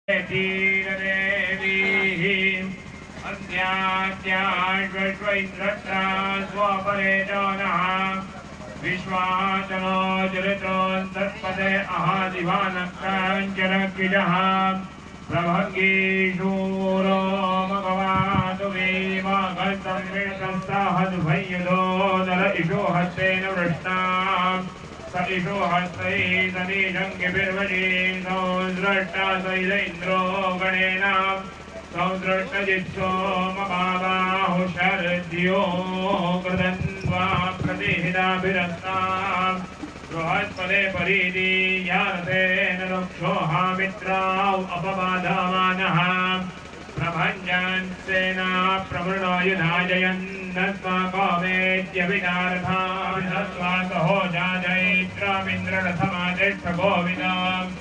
तीरदेवीः अन्यात्याश्वश्वैन्द्रत्रा स्वपरेजनः विश्वाचनो चरित्रोऽन्तत्पदे अहादिवानक्ताञ्चरकिजः प्रभङ्गीशूरो मघवातु भीमकल्तं मृतस्ताहद्भय्यदोदर इषो हस्तेन वृष्णाम् स इषो हस्तैतनीशङ्गिभिर्वजीं संसृष्टा सैलेन्द्रो गणेन संसृष्टजित्सो ममाबाहु शरद्यो कृतन्वा प्रतिहिताभिरस्ताम् बृहस्पते परिदीयातेन रक्षोहामित्राौ अपबाधमानः प्रभञ्जन्सेना प्रवृणोयुधाजयन्नस्माकमेत्यभिनार्थाभिधस्वाकहो जाजयित्रमिन्द्ररथमादिष्टगोविदम्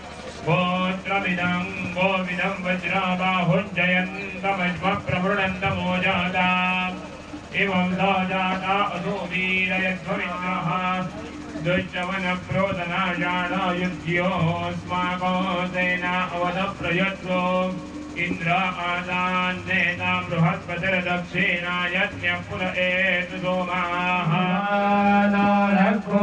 गोत्रमिदं गोविदं वज्राबाहुञ्जयन्तमज्मप्रवृणन्तमोजाताम् एवं स जाता असो वीरयध्वमिन्द्रः दुश्चवनप्रोदनाजानयुध्योऽस्माको सेना अवधप्रयत्सो इन्द्र आदान्नेतां बृहस्पतिर्दक्षिणायज्ञः पुर एतु सोमाः नारको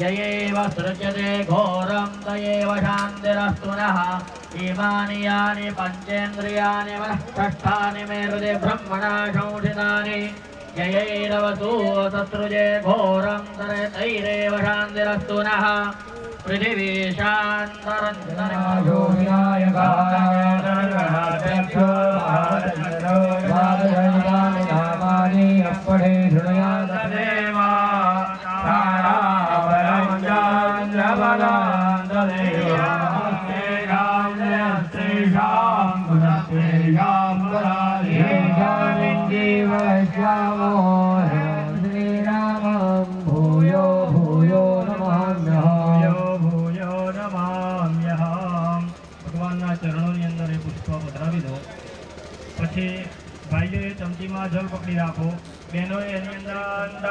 ययेव सृज्यते घोरं तयेव शान्तिरस्तु नः इमानि यानि पंचेन्द्रियाणि षष्ठानि मे हृदि ब्रह्मणा संस्थितानि ययैरवतु शत्रुजे घोरं तैरेव शान्तिरस्तु नः पृथिवी शान्तरन्तरायो विनायकाय नामानि अपठे शृणुयादेवा श्रीरामं भूयो भूयो नमाम्यहम् भगवानના ચરણોની અંદર એ પુષ્પ પધરાવી દો પછી ભાઈઓએ ચમચીમાં જલ પકડી રાખો બહેનોએ એની અંદર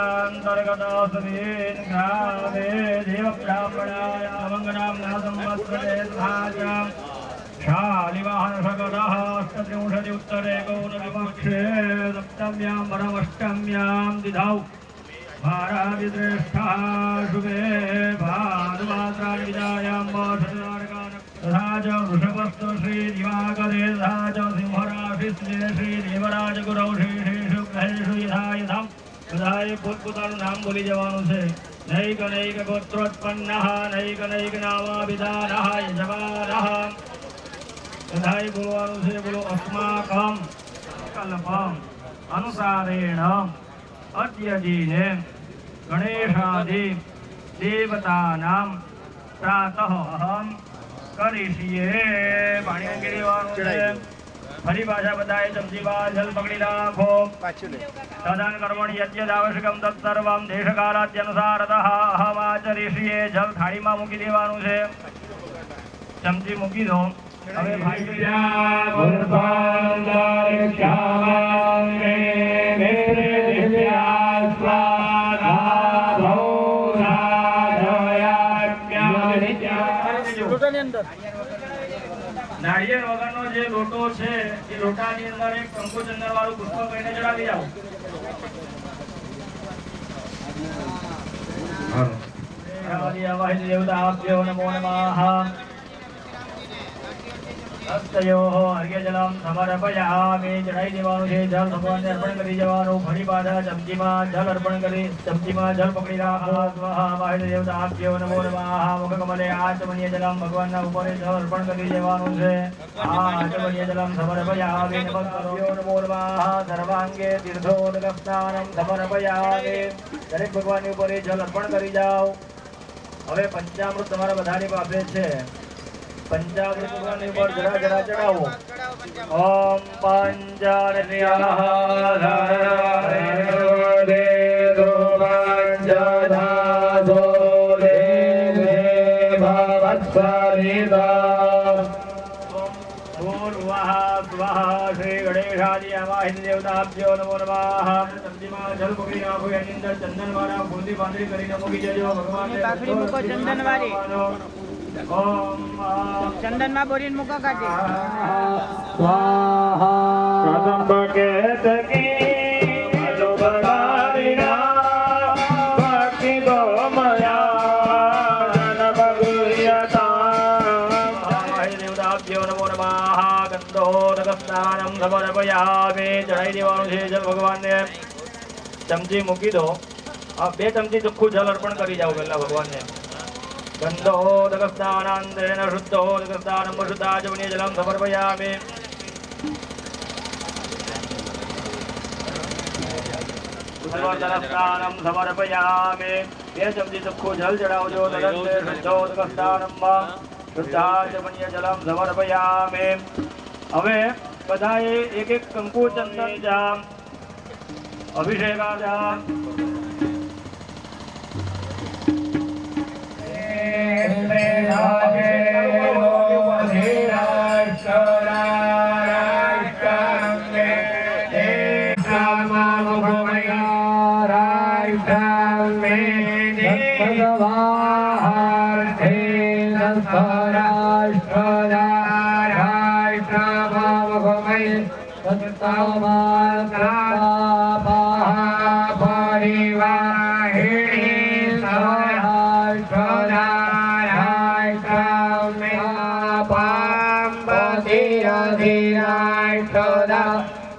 અંતર્ગત સમીન ગ્રામે દેવ બ્રાહ્મણાય અમંગનામના સંવત્સરે સહાજ્યમ शालिवाहन सकलः अष्टत्रिंशति उत्तरे गौनविपक्षे सप्तम्यां परमष्टम्यां दिधौ भारादिश्रेष्ठः शुभे भानुमात्राणि विदायां तथा च वृषभस्तु श्रीदिवाकरे तथा च सिंहराशिस्ये श्रीदेवराजगुरौ श्रीशुभ्रेषु यथा यथं तथा भूतपुतानुं बोली जवानुं છે नैक नैक गोत्रोत्पन्नः नैक नैक नामाभिधानः यजमानः तथाई बोलवानुं છે बोलो अस्माकं कल्पम अनुसारेण अद्यजीने गणेशादि देवतानां प्रातः अहं करिष्ये पाणी अंगे देवानुं છે ફરી પાછા બધાએ ચમચીમાં જલ પકડી રાખો તદન કર્મણ યજ્ઞાવશ્યકમ તત્સર્વમ દેશકાલાદ્યનુસારતઃ અહમાચરિષ્યે જલ થાળીમાં મૂકી દેવાનું છે ચમચી મૂકી દો હવે નાળિયેર વગરનો જે લોટો છે એ લોટાની અંદર એક કંકુ ચંદન વાળું પુષ્પ કહીને ચડાવી જાઓ દેવતાભ્યો નમો નમઃ હસ્તયોઃ અર્ઘ્યજલમ સમર્પયામિ ચડાવી દેવાનું છે જલ ભગવાનને અર્પણ કરી જવાનું ફરી પાછા ચમચીમાં જલ અર્પણ કરી ચમચીમાં જલ પકડી રાખો દેવતાભ્યો નમો નમઃ મુખકમલે આચમનીય જલમ ભગવાનના ઉપર જલ અર્પણ કરી દેવાનું છે આચમનીય જલમ સમર્પયામિ નમઃ નમો નમઃ સર્વાંગે તીર્થોદક સ્નાનમ સમર્પયામિ દરેક ભગવાનની ઉપર જલ અર્પણ કરી જાઓ હવે પંચામૃત તમારા બધાની પાસે છે पंचामृत भगवान पर जरा जरा चढ़ाओ ओम पंचानन्याः दे दो पंचधासो दे भवत्सरिता पूर्वः स्वाहा श्री गणेशादि अमाहित देवताभ्यो नमो नमः चंद्रमा जल पकड़ी आखो एनी अंदर चंदन वाला फूलदी बांधड़ी करीने मूकी देजो भगवान ने बाकड़ी मूको चंदन वाली चंदन में बोरीन मुका काटे स्वाहा कदम बकेत की जो बगारीना भक्ति दो मया जन बगुरियता माय देवताभ्यो नमो नमः गंधोदकस्नानं समर्पयामि चढ़ाई देवानुं છે જલ ભગવાનને ચમચી મૂકી દો આ બે ચમચી ચોખ્ખું જલ અર્પણ કરી જાઓ પહેલા ભગવાનને गन्धोदकस्नानान्तरेण शुद्धोदकस्नानं शुद्धाचमनीयजलं समर्पयामि स्नानं समर्पयामि ये चमची चोख्खું जल चढ़ावजो तदन्ते शुद्धोदकस्नानं शुद्धाचमनीयजलं समर्पयामि હવે બધાએ એક એક કંકુ ચંદન જામ અભિષેકાજા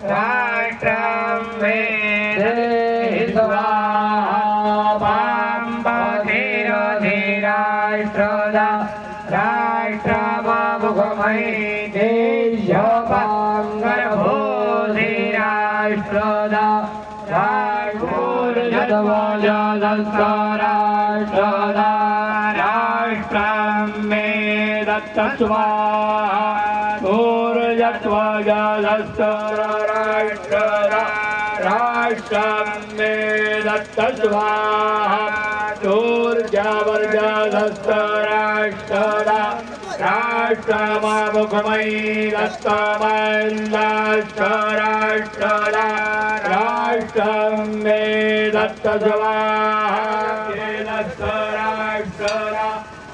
राष्ट्रं मे देहि स्वाहा पाम्बधिरधिराष्ट्रदा राष्ट्रममुखमयि देशपाङ्गरभूधिराष्ट्रदा राष्ट्रदा राष्ट्रं मे दत्त स्वाहा राष्ट्रदा राष्ट्रं मे दत्त स्वाहा राष्ट्रदा राष्ट्रममुखमयि दत्तमल्लाष्ट्रदा राष्ट्रं मे दत्त स्वाहा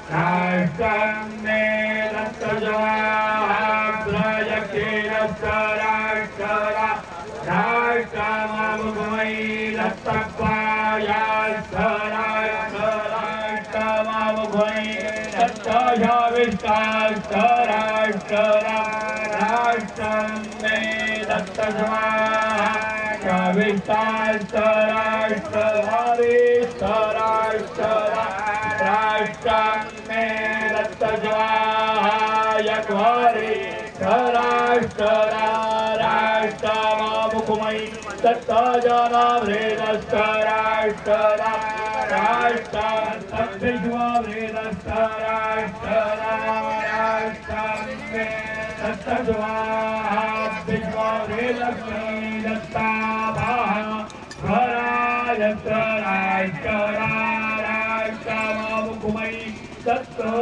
राष्ट्रं मे दत्त स्वाहा राष्ट्रदा राष्ट्रममुखमयि दत्तममुखमयि राष्ट्रं मे दत्त स्वाहा राष्ट्रं मे दत्त स्वाहा राष्ट्रममुखमयि दत्तजनभ्रेदस्तराष्ट्रदा राष्ट्रं मे दत्त स्वाहा विश्वभ्रेदस्मै दत्ताभाः राष्ट्रममुखमयि दत्तो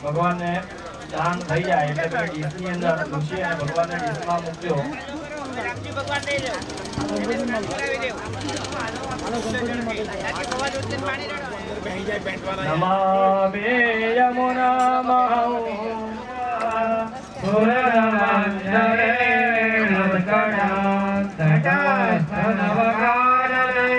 ભગવાન ને દાન થઈ જાય એટલે પેલી ડીશની અંદર ઋષિ અને ભગવાનને ડીશમાં મૂક્યો. નમામિ યમુનામહં સુરનમંદરે નમસ્કરં તટસ્થનવકારણે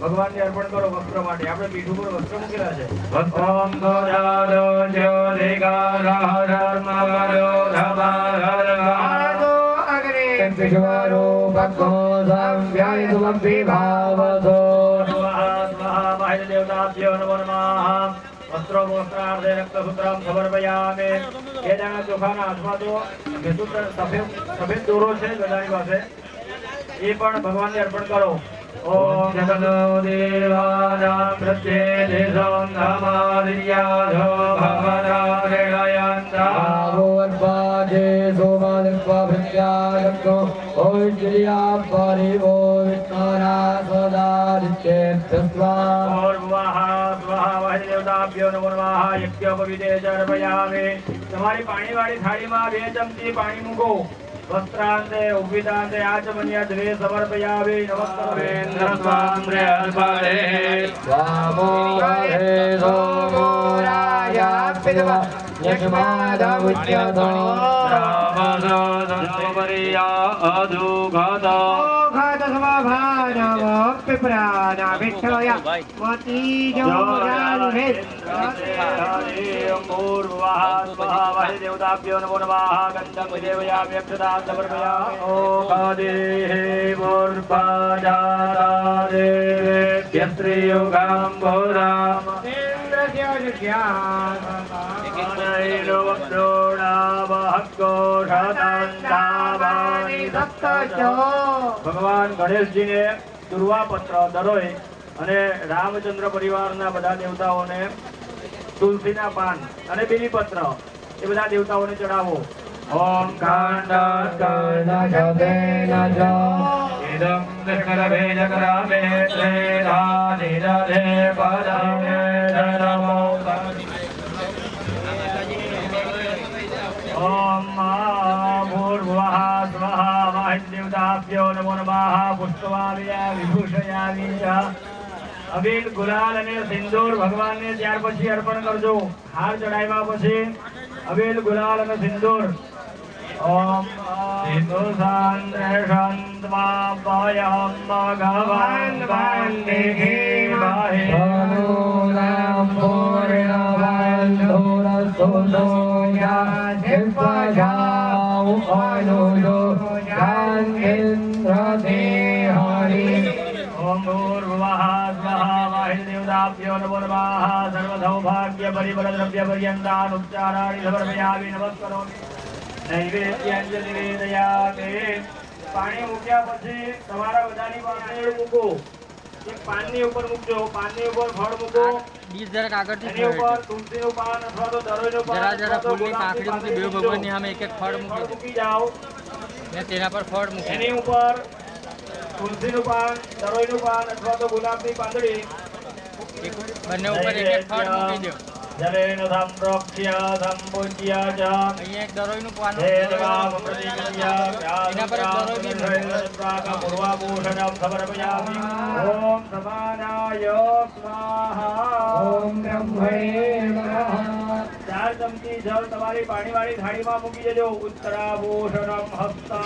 ભગવાનને અર્પણ કરો વસ્ત્ર માટે. આપણે પીઠ ઉપર વસ્ત્ર મૂકેલા છે. વસ્ત્રમ દોજાદો જ્યોતિકારઃ ધર્મવરો ધમારતો અગ્રે વિશ્વરો ભગો સંવ્યાય વિભાવતો મહામાહિત દેવતાભ્યો નમો નમઃ. વસ્ત્રો વસ્ત્રાર્ધે રક્તસૂત્રમ સમર્પયામિ. એ દાણા ચોખાના હાથમાં તો સફેદ દોરો છે ગદાની પાસે, એ પણ ભગવાનને અર્પણ કરો. ઓમ જગતો દેવાનાં પ્રત્યે સંધમાદિર્યાધો ભવનારેણયંતા ભોર્પાજે સોમાદિત્વા પ્રત્યાગતો ઓજ્રિયા પરિવો વિષ્ણુના સદાદિત્યેભ્યસ્વા દેવતાભ્યો નમો નમઃ. યજ્ઞોપવિતે અર્પયામિ. તમારી પાણીવાળી થાળીમાં 2 ચમચી પાણી મૂકો. વસ્ત્રાંતે ઉભિતાંતે આચમન્યા દ્વે સમર્પયામિ. નમસ્કારેન્દ્ર સ્વામ્રે અર્પણે સ્વામો હરે સોમો રાજાપિતવા યજ્ઞાદઉચ્યતો રામસો સંતોપરિયા અધુઘતો ઘાત સ્વભાનવ પિપ્રાના વિઠ્ઠલયા મતી જોરાનુહે દેવતાભ્યો નમો નમઃ. ગંધમ દેવયામિ અક્ષતાં સમર્પયામિ. ઓકાદેહેર્પદાદેવ્યસ્ત્રિયુગાં ભોરામ ભગવાન ગણેશજીને દુર્વાપત્ર દરોય અને રામચંદ્ર પરિવારના બધા દેવતાઓને તુલસીના પાન અને બીલીપત્ર એ બધા દેવતાઓને ચડાવો. ઓમ કાંડાસ્કર્ણજતેન ચ ઇદં નિષ્કલભેજકરામે ત્રેધાનિદધે પદમે નમો. ઓમ ભૂર્ભુવઃ સ્વઃ વાહિત દેવતાભ્યો નમો નમઃ. પુષ્પવાવ્યા વિભૂષયામિ ચ. અબીલ ગુલાલ અને સિંદૂર ભગવાનને ત્યાર પછી અર્પણ કરજો. હાર ચડાવ્યા પછી અબીલ ગુલાલ અને સિંદૂર. ઓમ સિંધુ સાંદ્રેષંત્વા ભયમ ભગવાન વાન્નિધિમહે ભગવાન પૂર્ણવલ્ધુરસુતોયા શિવજાઉ અનુજો જ્ઞાનેન્દ્રતે હરિ. ઓમ ભૂર્ભુવઃ સ્વઃ વાહિત દેવતાભ્યો નમો નમઃ. સર્વસૌભાગ્ય પરિબળ દ્રવ્ય પર્યંતાન ઉપચારાણિ સમર્પયામિ. નમસ્કરોમિ. નૈવેદ્યાંજ નિવેદયામિ. પાણી મૂક્યા પછી તમારા બધાની પાસે મૂકો. એક પાનની ઉપર મૂકજો. પાનની ઉપર ફળ મૂકો. બીજ જરાક આગળથી એની ઉપર તુલસીનું પાન અથવા તો દરોઈનું પાન જરા અથવા તો ફૂલની ગુલાબની પાંખડી મૂકી, બે પાંખડી ભગવાનની સામે એક એક ફળ મૂકી મૂકી જાઓ. ને તેના પર ફળ મૂકી. એની ઉપર તુલસીનું પાન, દરોઈનું પાન અથવા તો ગુલાબની પાંદડી બંને ઉપર એક એક ફળ મૂકી દો. જલેન સંપ્રોક્ષ્ય સંપૂજ્ય ચ અહીંયા એક દરોઈનું પાન દેવામ પ્રતિક્રિય એના પર એક દરોઈ બી પૂર્વાભૂષણમ સમર્પયામિ. ઓમ સમાનાય સ્વાહા. ઓમ બ્રહ્મણે નમઃ. 4 ચમચી જળ તમારી પાણીવાળી થાળીમાં મૂકી દેજો. ઉત્તરાભૂષણમ હસ્તમ.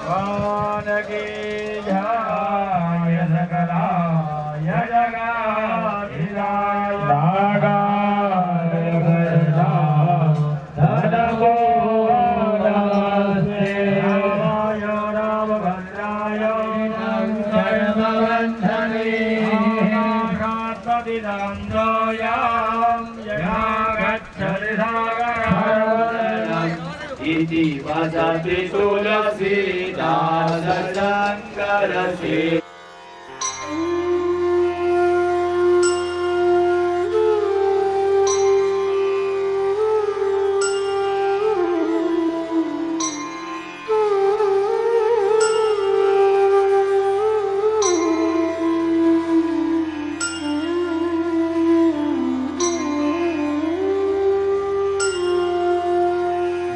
ભગવાન કી જય સકલાય જગાધિરાય નાગાય ગરડા ધનગોદાસ્તે રામાય રામભદ્રાય સર્વબંધને યથા ગચ્છતિ સાગરં इति वदति तुलसीदास शङ्करसे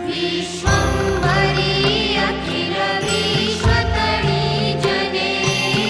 विश्वम्भरी अखिल विश्वतरी जने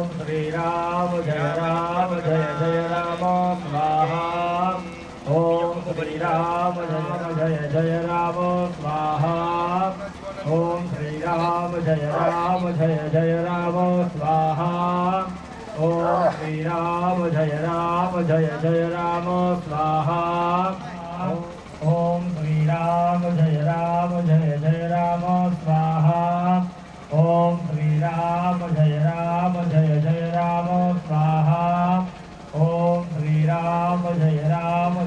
ओम श्री राम जय राम स्वाहा ओम श्री राम जय राम स्वाहा ओम श्री राम जय राम स्वाहा ओम श्री राम जय राम स्वाहा ओम श्री राम जय राम स्वाहा ओम श्री राम जय राम स्वाहा ओम श्री राम जय राम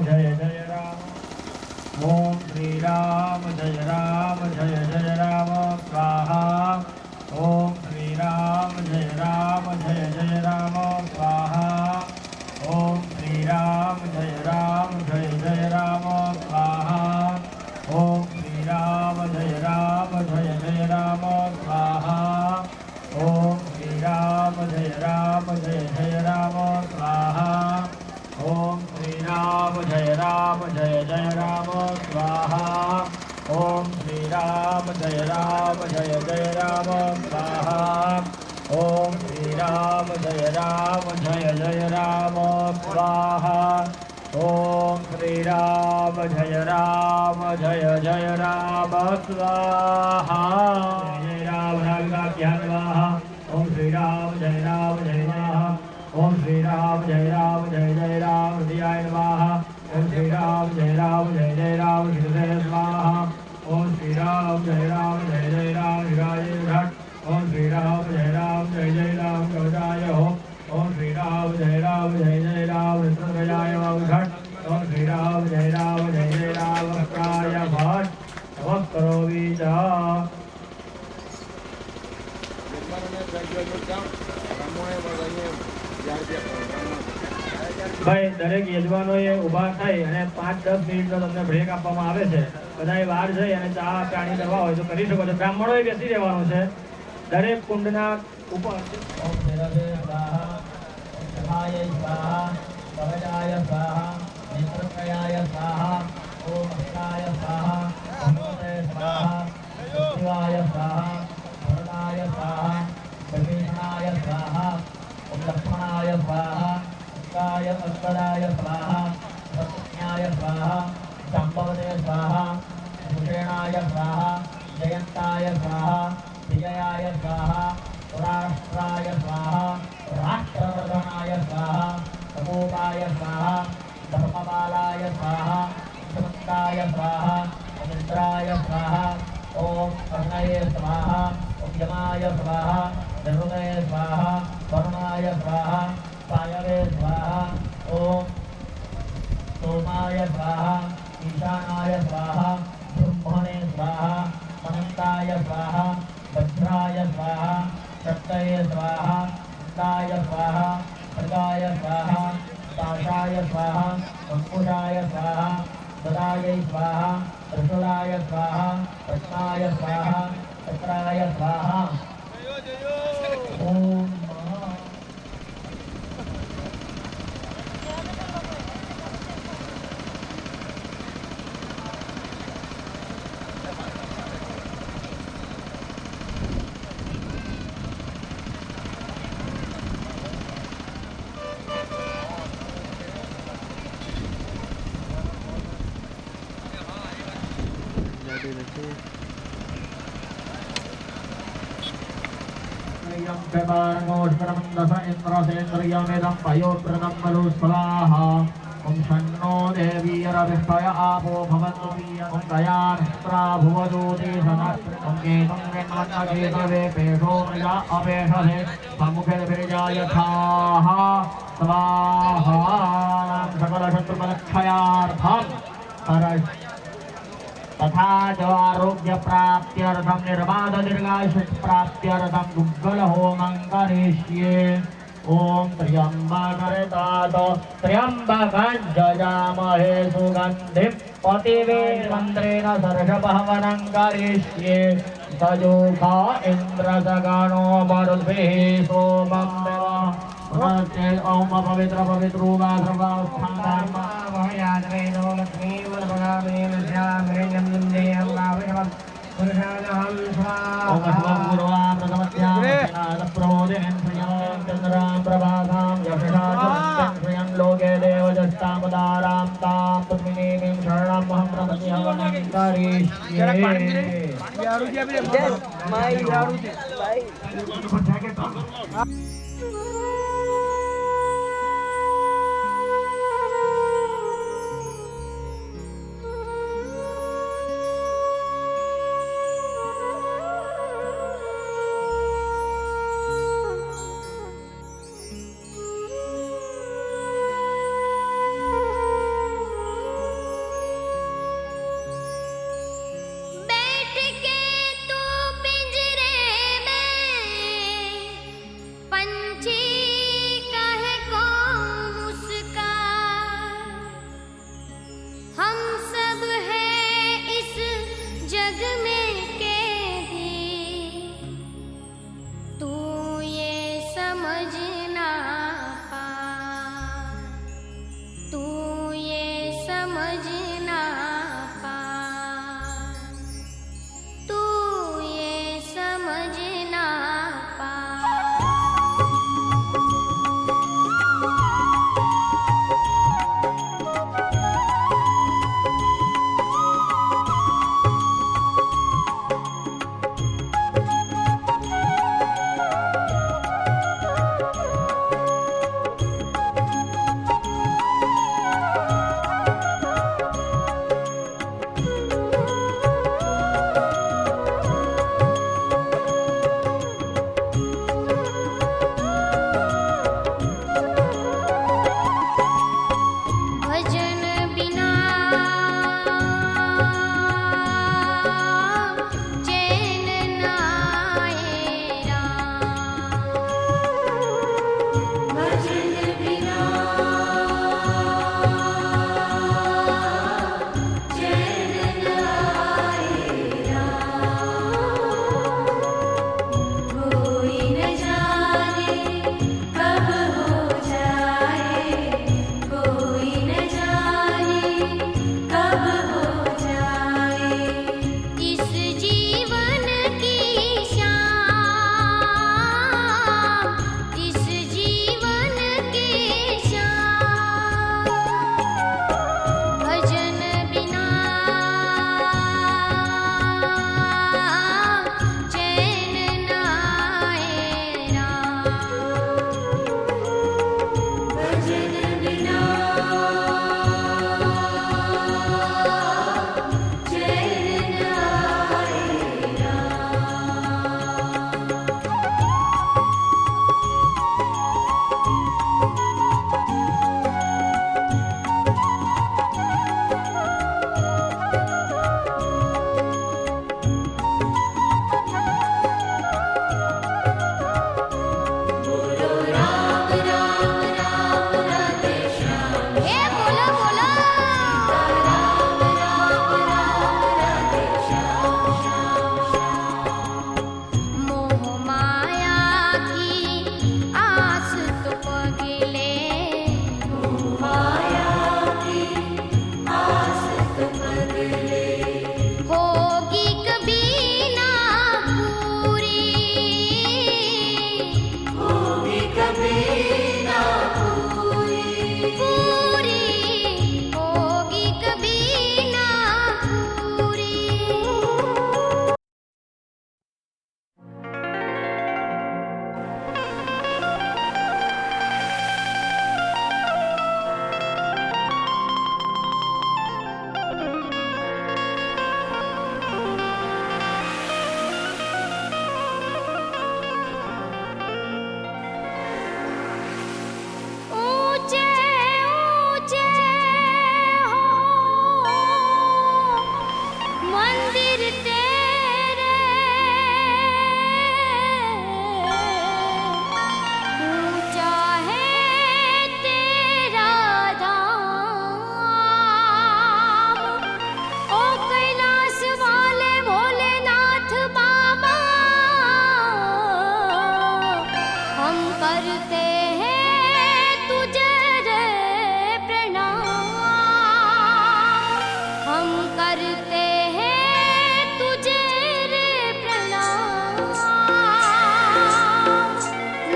ओम श्री राम जय राम स्वाहा ओम श्री राम जय राम स्वाहा ओम श्री राम जय राम स्वाहा ओम श्री राम जय राम स्वाहा ओम श्री राम जय राम स्वाहा ओम श्री राम जय राम स्वाहा ओम श्री राम जय राम स्वाहा ओम श्री राम जय राम स्वाहा ओम श्री राम जय राम स्वाहा जय राम स्वाहा ओम श्री राम जय स्वाहा ओम श्री राम जय हृदयाय नमः ओम श्री राम जय हृदय स्वाहा ओम श्री राम जय हृदयाय घट ओम श्री राम जय कवचाय हो ओम श्री राम जय हृदयाय घट ओम श्री राम जय वक्राय भट वक्रोवी च ભાઈ દરેક યજમાનોએ ઊભા થઈ અને 5-10 મિનિટનો તમને બ્રેક આપવામાં આવે છે. બધાએ વાર જઈ અને ચા પાણી કરવા હોય તો કરી શકો છો. બ્રાહ્મણોએ બેસી રહેવાનું છે દરેક કુંડના ઉપર. ઓમ ભૈરવે સ્વાહા ઓમ શિવાય સ્વાહા કવચાય સ્વાહા નેત્રકયાય સ્વાહા ઓમ હસ્તાય સ્વાહા ભગવતે સ્વાહા શિવાય સ્વાહા ભરણાય સ્વાહા વિભીષણાય સ્વાહા ओम लक्ष्मणाय स्वाहा अस्कराय स्वाहा प्रज्ञाय स्वाहा शाम्भवते स्वाहा भूषणाय स्वाहा जयंताय स्वाहा विजयाय स्वाहा राष्ट्राय स्वाहा राष्ट्रवर्धनाय स्वाहा प्रकोपाय स्वाहा धर्मपालाय स्वाहा समन्ताय स्वाहा इंद्राय स्वाहा ओम अग्नये स्वाहा ओम यमाय स्वाहा धर्मये स्वाहा वरुणाय स्वाहा पायवे स्वाहा ओम सोमाय स्वाहा ईशानाय स्वाहा ब्रह्मणे स्वाहा अनंताय स्वाहा वज्राय स्वाहा शक्तये स्वाहा इंद्राय स्वाहा खड्गाय स्वाहा पाशाय स्वाहा अंकुशाय स्वाहा गदायै स्वाहा त्रिशूलाय स्वाहा रत्नाय स्वाहा चक्राय स्वाहा ओम इंद्रसेन्द्रियमिदं पयोप्रदं मधु स्वाहा ओम शन्नो देवीरभिष्टय आपो भवन्तु ओम दयामित्रा भुवदूते सदा ओम केतं विन्वन्नकेतवे पेशो मृजा अपेशसे समुखेर्विर्जाय थाः स्वाहा सकलशत्रुफलक्षयार्थं तथा च आरोग्य प्राप्त्यर्थं निर्बाध दीर्घायुष्य प्राप्त्यर्थं गुग्गल होमं करिष्ये ओम त्र्यंबकं जजामहे सुगन्धिं पतिवेन्द्रेण सर्षपहवनं करिष्ये सजोखा इन्द्रसगणो मरुद्भिः सोमं ओम पवित्र पवित्रो वा सर्वावस्थानं महयाद्वैतो लक्ष्मीवरपरामेन श्यामरेण्यं निन्देयं लाभयवत् पुरुषाणां स्वाहा ओम पूर्वा प्रथमत्यां प्रबोधिनं प्रियं चंद्रां प्रभागां यशसा श्रियं लोके देवदत्तामदारां तां पद्मिनीं शरणमहं प्रपद्यहं करिष्ये।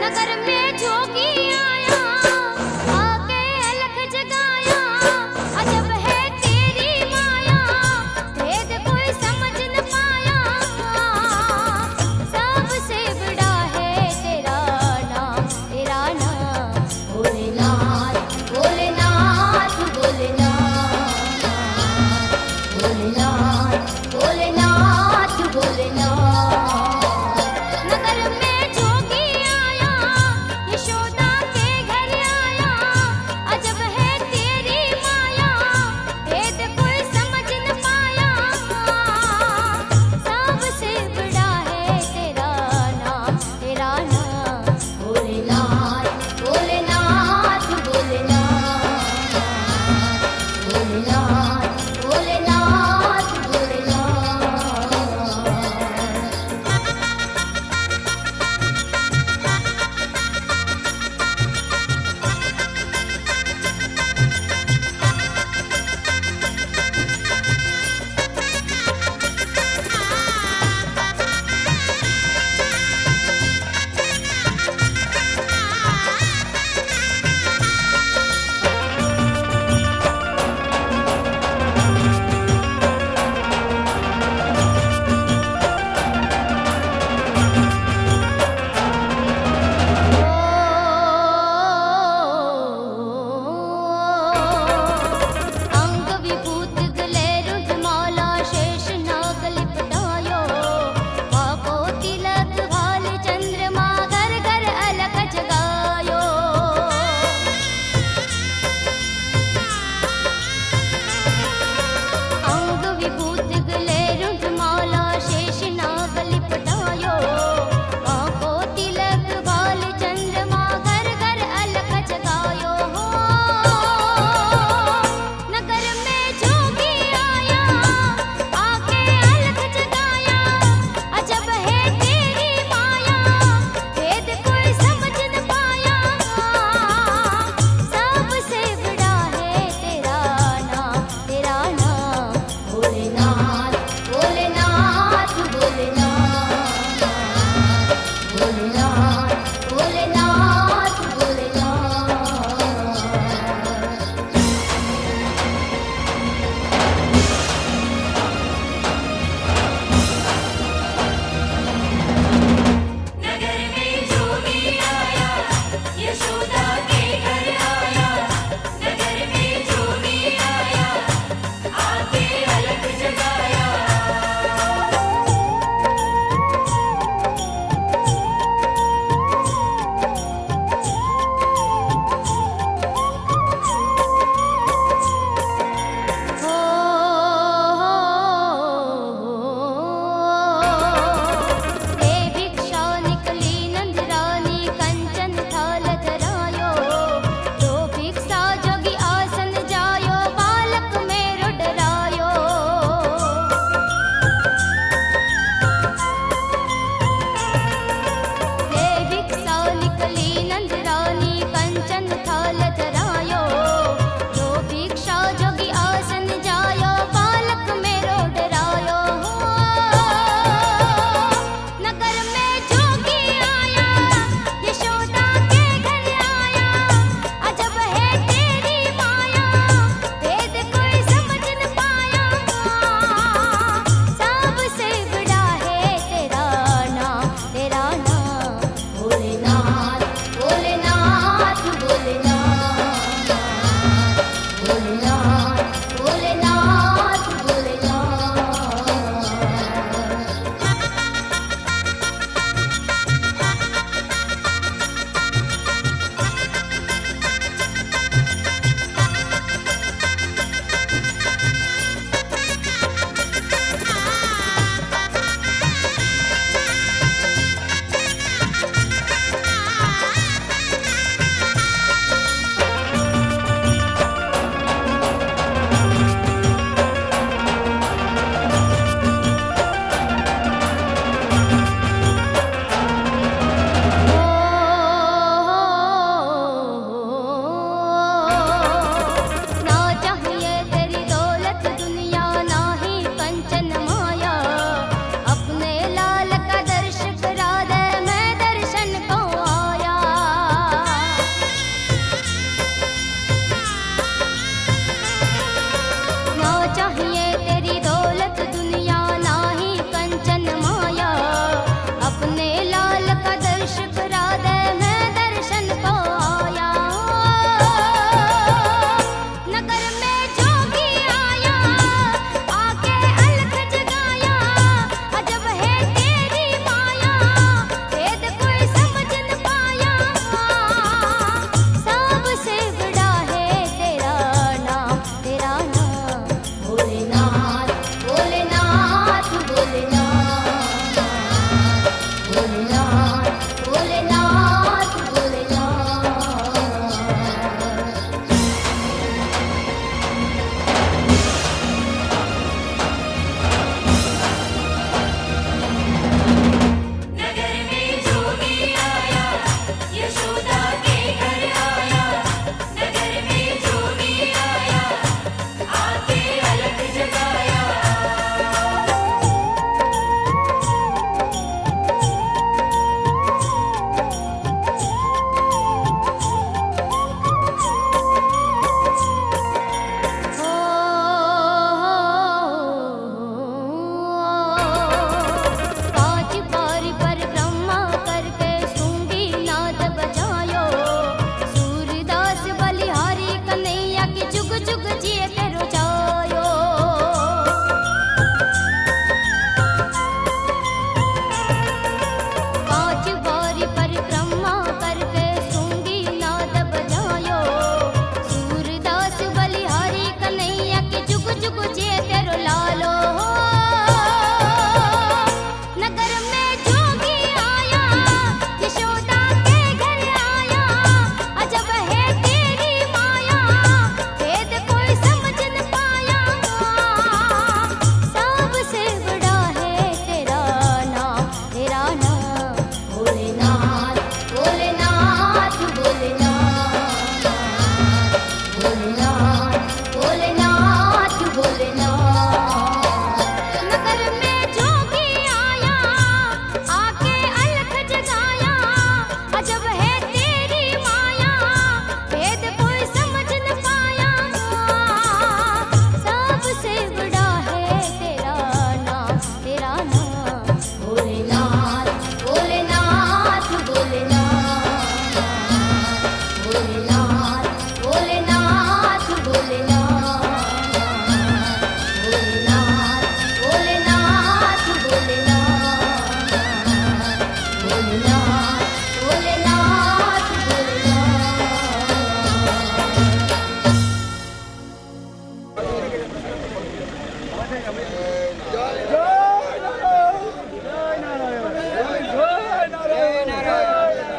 नगर में जो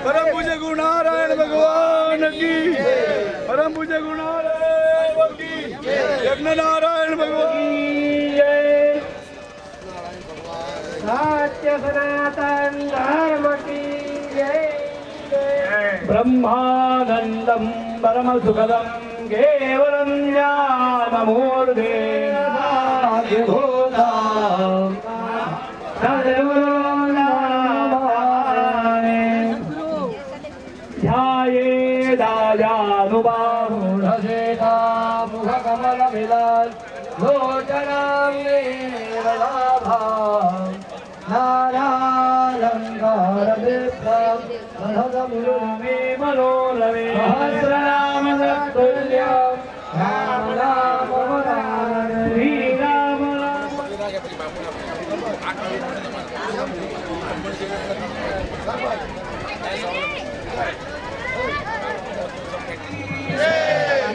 परम पूज्य गुरुनारायण भगवान की परम पूज्य गुरुनारायण भगवान की यज्ञ नारायण भगवान सत्य सनातन धर्म की जय ब्रह्मानंदम परम सुखदम केवलम ज्ञानमूर्ते भाग्यभूतम सद्गुरु ध्याये दायानुबाहुढसेता मुखकमलमिलन् लोचनं नीरलाभां नारालङ्कारदीप्तं मनोरमे मनोरमे सहस्रनामतुल्यं राम राम श्रीराम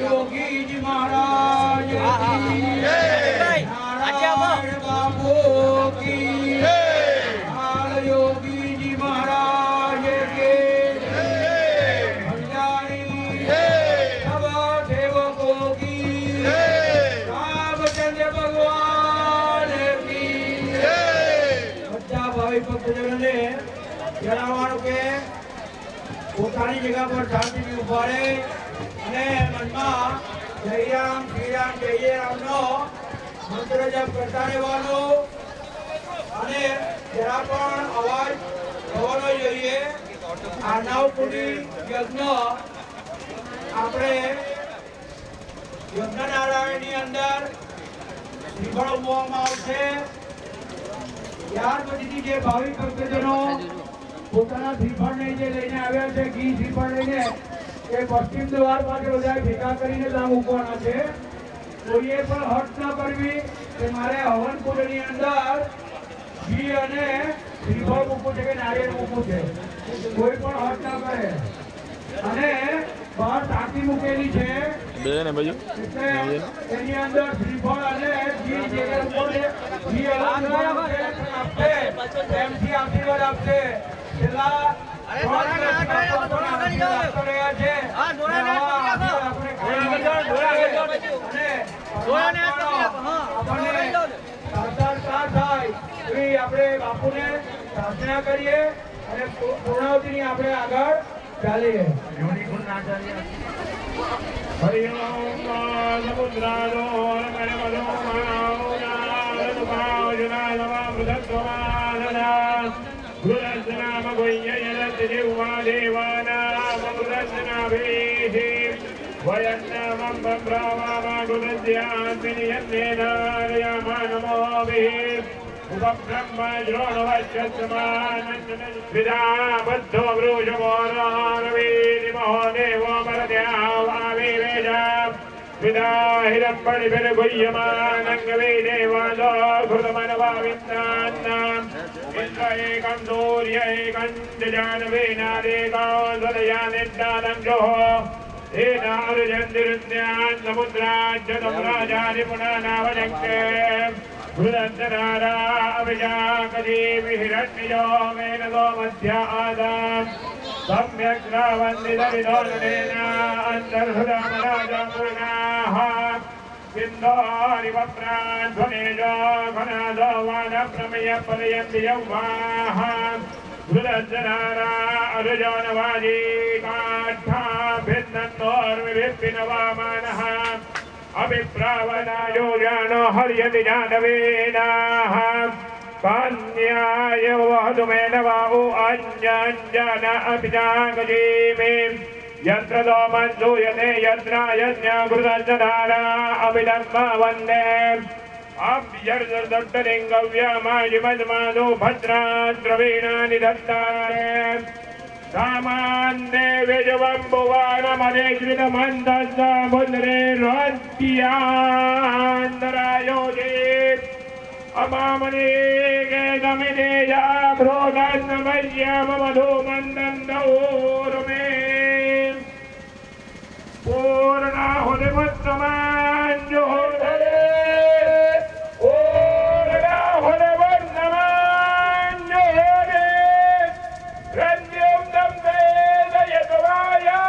योगी जी महाराज बाबू की योगी जी महाराज के सब सेवकों की रामचंद्र भगवान की बच्चा भाई भक्तजन ने जनावरों के પોતાની જગ્યા પર શાંતિથી ઉભા રહે અને મનમાં જય રામ જય રામનો મંત્ર જપ કરતા રહેવાનો અને જરા પણ અવાજ થવાનો જોઈએ. આ નવકુટી યજ્ઞ આપણે યજ્ઞ નારાયણની અંદર શ્રીફળ ઉમવામાં આવશે. ત્યાર પછીથી જે ભાવિક ભક્તજનો પોતાના શ્રીફળને જે લઈને આવ્યા છે ઘી શ્રીફળ લઈને એ પશ્ચિમ દ્વાર પાસે બધા ભેગા કરીને ત્યાં મૂકવાના છે. કોઈએ પણ હટ ન કરવી કે મારે હવન કુંડની અંદર ઘી અને શ્રીફળ મૂકવું છે કે નારિયેળ મૂકવું છે. કોઈ પણ હટ ન કરે અને બહાર ટાંકી મૂકેલી છે એટલે એની અંદર શ્રીફળ અને ઘી જે ઘી આપશે એમથી આશીર્વાદ આપશે. છેલ્લા આપણે બાપુને પ્રાર્થના કરીએ અને પૂર્ણાવતીની આપણે આગળ ચાલીએ. હરિ ઓમ સમુદ્રાદો ગુરસ્નામ ગોય્યયરતિદેવા દેવાનામ ગુરસ્નાભેધિ વયન્નામં બ્રહ્મામા ગુરસ્યાન્તિનિયન્નેનારયામાનમોભિ ઉપબ્રહ્મ દ્રોણવચ્છસ્માનંદન વિદા બદ્ધો વૃષભોરારવેદિમો દેવો મરદ્યાવાવિવેદા વિદા હિરમ્બળિભિર્ગુહ્યમાનંગવે દેવાદો ઘૃતમનવાવિન્દાન્નામ એકમ દૂર્ય એકમ જજાનવેનાદેકાદયાનિર્દાનંજોઃ એનાર્જન્તિરુદ્યાન સમુદ્રાજ્યતમરાજાનિપુનાનાવજંકે ભૃદંતનારા અવિજાકદીવિહિરણ્યો મેનગો મધ્યાદામ સમ્યક રાવન્દિદવિદોનેના અંતર્હૃદમરાજપૂર્ણાઃ સિંધોરિવપ્રાન ધ્વનેજો ઘનાદો વાનપ્રમેય પદયંતિ યૌવાઃ ભૃદંતનારા અર્જોનવાજી કાઠા ભિન્નોર્વિભિન્નવામાનઃ અભિપ્રાવનાયો જાનો હર્યતિ જાનવેનાઃ કન્યાય વહદુમેન વાહુ અંજન અપિજાગજીમે યત્ર દોમંસૂયતે યત્રાયજ્ઞ ગૃદંતધારા અવિલંબ વંદે અભ્યર્દટ્ટલિંગવ્યમાજિમદ્માદો ભદ્રા દ્રવીણા નિધત્તારે सामान्यविजवं भुवनमधिकृतमन्तस्य मुद्रे रोद्यान्तरायोजित् अमामनेकमिदेया प्रोदन्नमय्यमधुमन्दन्दौर्मे पूर्णाहुतिमुत्तमाञ्जुहुर्धरे पूर्णाहुतिमुत्तमाञ्जुहुरे रञ्जुं दं वेदयतवाया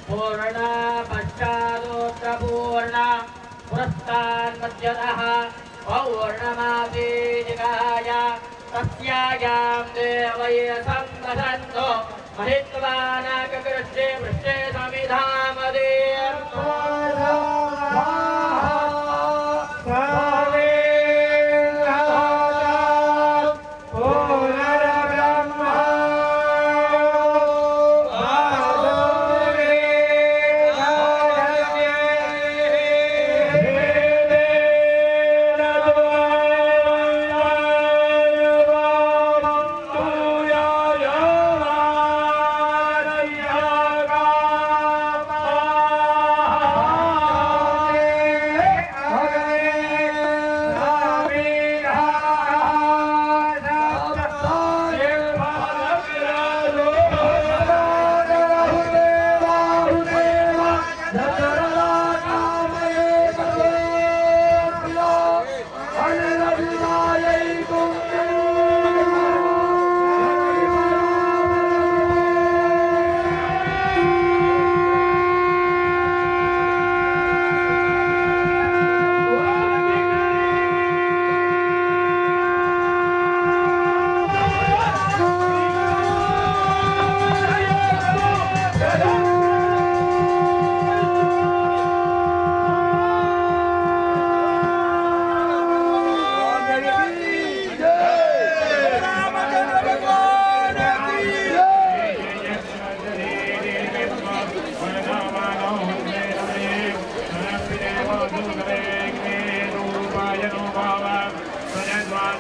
पूर्णा पश्चादोत्तपूर्णा पुरस्तान् मध्यतः पौर्णमासीजिकाय तस्यायां देवये सम्पदन्तो महित्वानाककृष्टे पृष्ठे समिधामदे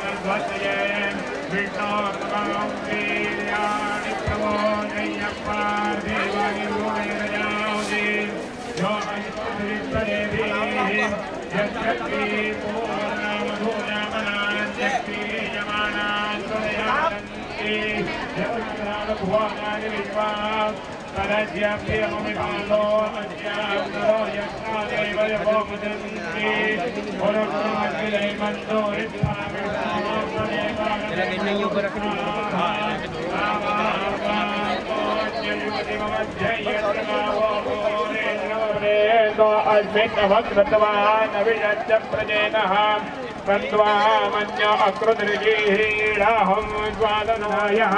तद्वतये विष्णोत्तमं वीर्याणि प्रबोधय्य पार्थिवानि भूमिरजांसि यो अयित्वदेवी यद्यपि पूर्णमधुरमनाद्यपि यमानात्वयान्ति यत्राणभुवनानि विश्वाः तदस्यप्रियममिकालो अस्यान्तरो यस्मादेव यभोमुदन्ति पुरुषाखिलैमन्दो अस्मिन्नभक्तवान् अभिषच्च प्रजेनः तन्द्वामन्य अकृतृजीराहं स्वादनायः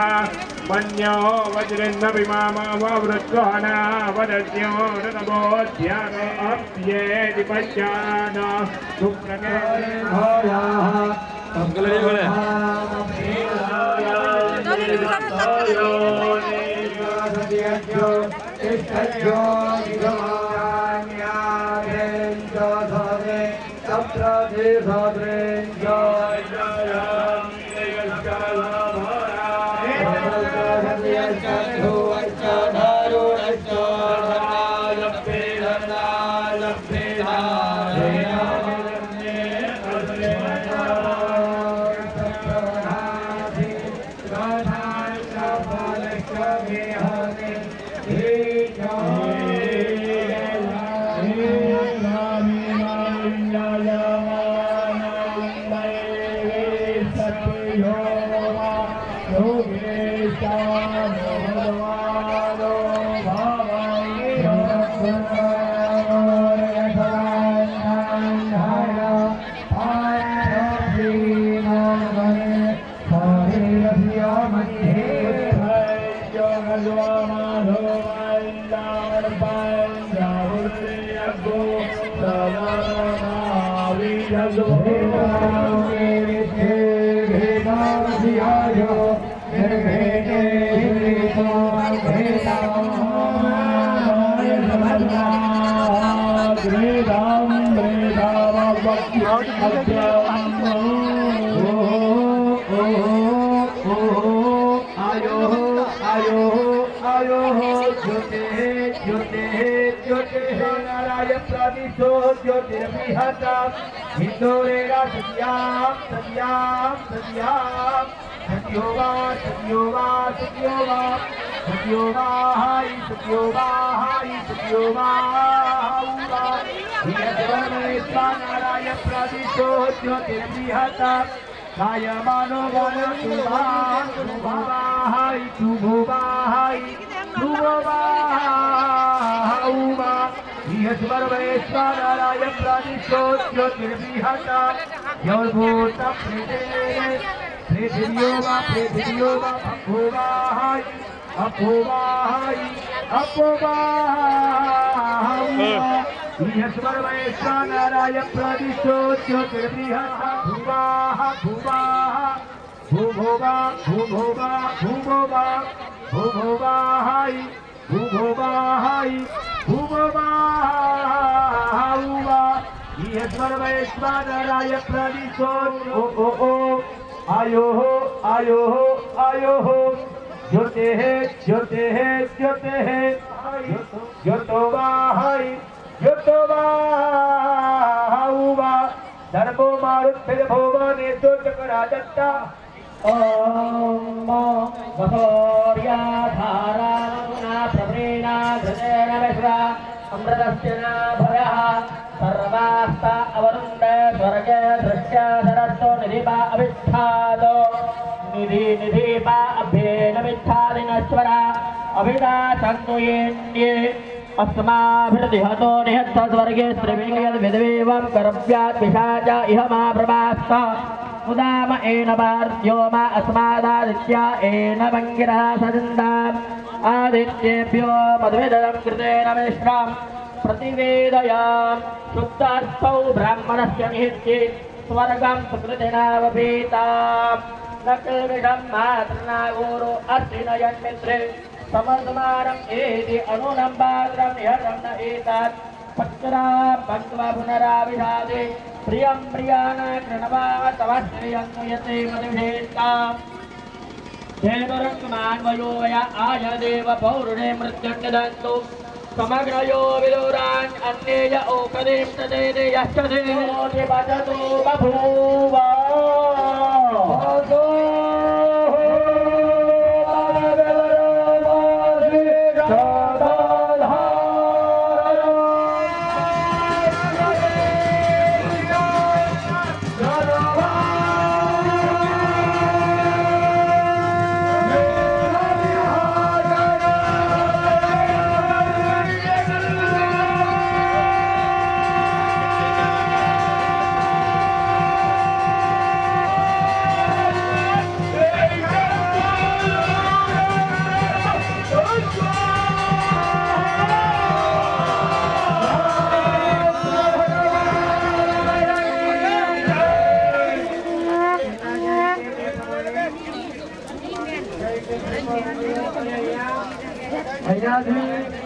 मन्यो वज्रेन्नभिमामवृत्वाना वदस्यो ऋतबोध्यानो अप्येति पश्यान अस्माभिर्दिहतो निहत्थ स्वर्गे स्त्रिविङ्गयद् विद्वेवं करव्यात् पिशाच इह मा प्रभास्थ उदाम एन पार्थ्यो मा अस्मादादित्या एन वङ्गिरः सजन्ताम् आदित्येभ्यो मद्विदं कृतेन मिश्रम् प्रतिवेदयाम् शुद्धार्थौ ब्राह्मणस्य निहित्ये स्वर्गं सुकृतिनावपीताम् न किल्बिषं मातृनागोरो अर्थिनयन्मित्रे समर्दमानम् एति अनुनम्बाद्रं निहतं न एतात् पक्रा पक्वा पुनराविषादे प्रियं प्रियाना कृणवा तवस्त्रियं यते मदिषेत्ता धेनुरङ्गमान्वयो वया आयदेव पौरुणे मृत्युन्यदन्तु समग्रयो विदुरान् अन्येय ओकदें तदेन यश्च देवोति भजतो बभूव અહીંયાથી